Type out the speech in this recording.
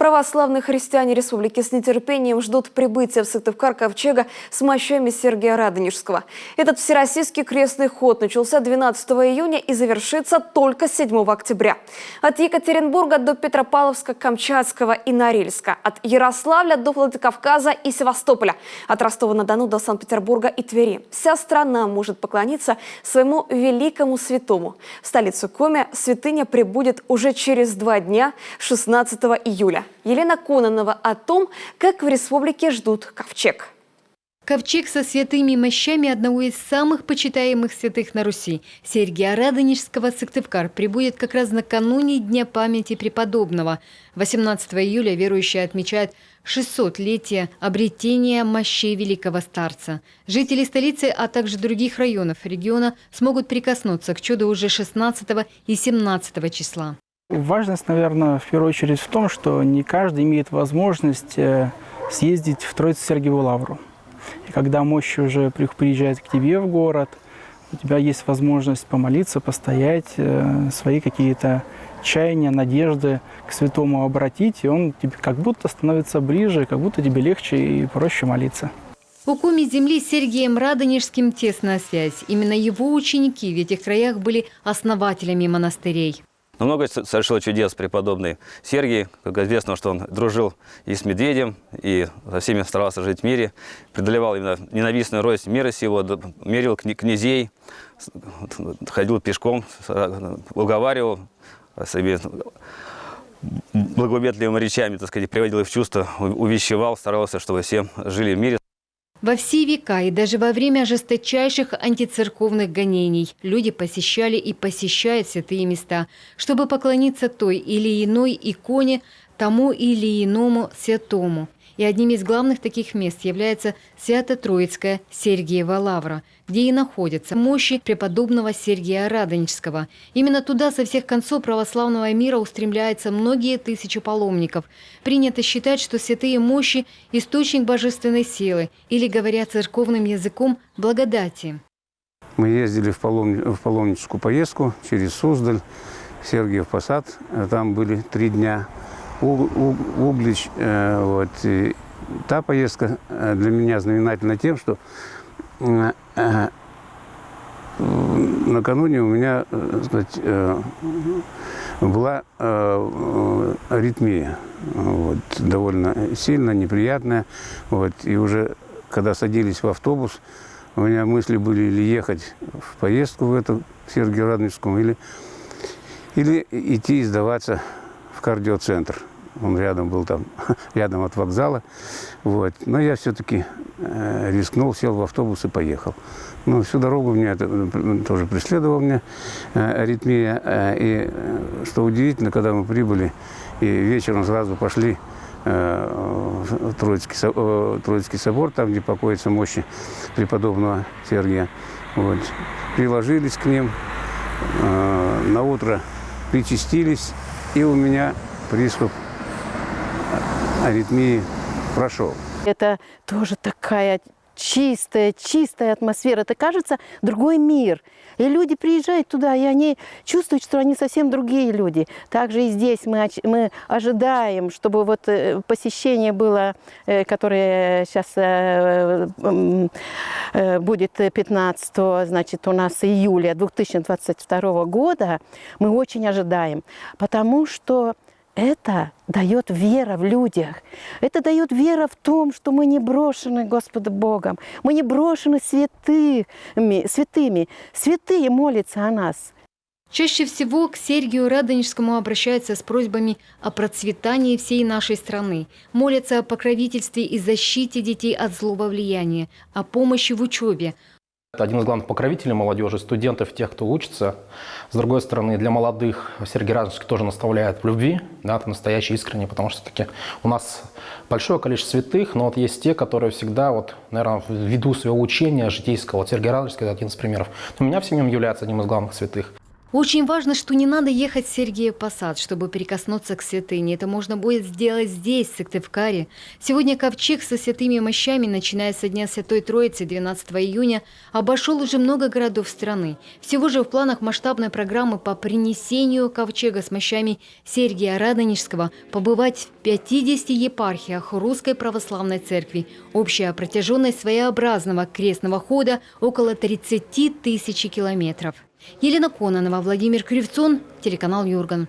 Православные христиане республики с нетерпением ждут прибытия в Сыктывкар ковчега с мощами Сергия Радонежского. Этот всероссийский крестный ход начался 12 июня и завершится только 7 октября. От Екатеринбурга до Петропавловска-Камчатского и Норильска, от Ярославля до Владикавказа и Севастополя, от Ростова-на-Дону до Санкт-Петербурга и Твери. Вся страна может поклониться своему великому святому. В столицу Коми святыня прибудет уже через 2 дня, 16 июля. Елена Кононова о том, как в республике ждут ковчег. Ковчег со святыми мощами одного из самых почитаемых святых на Руси, Сергия Радонежского, Сыктывкар, прибудет как раз накануне Дня памяти преподобного. 18 июля верующие отмечают 600-летие обретения мощей великого старца. Жители столицы, а также других районов региона смогут прикоснуться к чуду уже 16 и 17 числа. Важность, наверное, в первую очередь в том, что не каждый имеет возможность съездить в Троице-Сергиеву лавру. И когда мощи уже приезжают к тебе в город, у тебя есть возможность помолиться, постоять, свои какие-то чаяния, надежды к святому обратить, и он тебе как будто становится ближе, как будто тебе легче и проще молиться. У Коми земли с Сергием Радонежским тесная связь. Именно его ученики в этих краях были основателями монастырей. Много совершил чудес преподобный Сергий. Как известно, что он дружил и с медведем, и со всеми старался жить в мире. Преодолевал именно ненавистную рость мира сего, мерил князей, ходил пешком, уговаривал себе благоветливыми речами, так сказать, приводил их в чувство, увещевал, старался, чтобы все жили в мире. Во все века и даже во время жесточайших антицерковных гонений люди посещали и посещают святые места, чтобы поклониться той или иной иконе, тому или иному святому. И одним из главных таких мест является Свято-Троицкая Сергиева лавра, где и находятся мощи преподобного Сергия Радонежского. Именно туда со всех концов православного мира устремляются многие тысячи паломников. Принято считать, что святые мощи – источник божественной силы, или, говоря церковным языком, благодати. Мы ездили в паломническую поездку через Суздаль, Сергиев Посад. Там были 3 дня. Углич. Вот. И та поездка для меня знаменательна тем, что накануне у меня, сказать, была аритмия, вот, довольно сильная, неприятная. Вот. И уже когда садились в автобус, у меня мысли были или ехать в поездку в эту, к Сергию Радонежскому, или идти сдаваться в кардиоцентр. Он рядом был там, рядом от вокзала. Вот. Но я все-таки рискнул, сел в автобус и поехал. Ну, всю дорогу меня это тоже преследовала меня аритмия. И что удивительно, когда мы прибыли и вечером сразу пошли в Троицкий собор, там, где покоятся мощи преподобного Сергия. Вот. Приложились к ним, наутро причастились, и у меня приступ аритмии прошел. Это тоже такая чистая атмосфера. Это, кажется, другой мир. И люди приезжают туда, и они чувствуют, что они совсем другие люди. Также и здесь мы ожидаем, чтобы вот посещение было, которое сейчас будет 15, значит, у нас июля 2022 года. Мы очень ожидаем, потому что это дает вера в людях. Это дает вера в том, что мы не брошены Господом Богом. Мы не брошены святыми. Святые молятся о нас. Чаще всего к Сергию Радонежскому обращаются с просьбами о процветании всей нашей страны. Молятся о покровительстве и защите детей от злого влияния, о помощи в учебе. Это один из главных покровителей молодежи, студентов, тех, кто учится. С другой стороны, для молодых Сергий Радонежский тоже наставляет в любви, да, это настоящий, искренний, потому что таки у нас большое количество святых, но вот есть те, которые всегда, вот, наверное, ввиду своего учения житейского, вот Сергий Радонежский – это один из примеров. У меня в семье является одним из главных святых. Очень важно, что не надо ехать в Сергиев Посад, чтобы прикоснуться к святыне. Это можно будет сделать здесь, в Сыктывкаре. Сегодня ковчег со святыми мощами, начиная со Дня Святой Троицы 12 июня, обошел уже много городов страны. Всего же в планах масштабной программы по принесению ковчега с мощами Сергия Радонежского побывать в 50 епархиях Русской Православной Церкви. Общая протяженность своеобразного крестного хода около 30 тысяч километров. Елена Кононова, Владимир Кривцон, телеканал Юрган.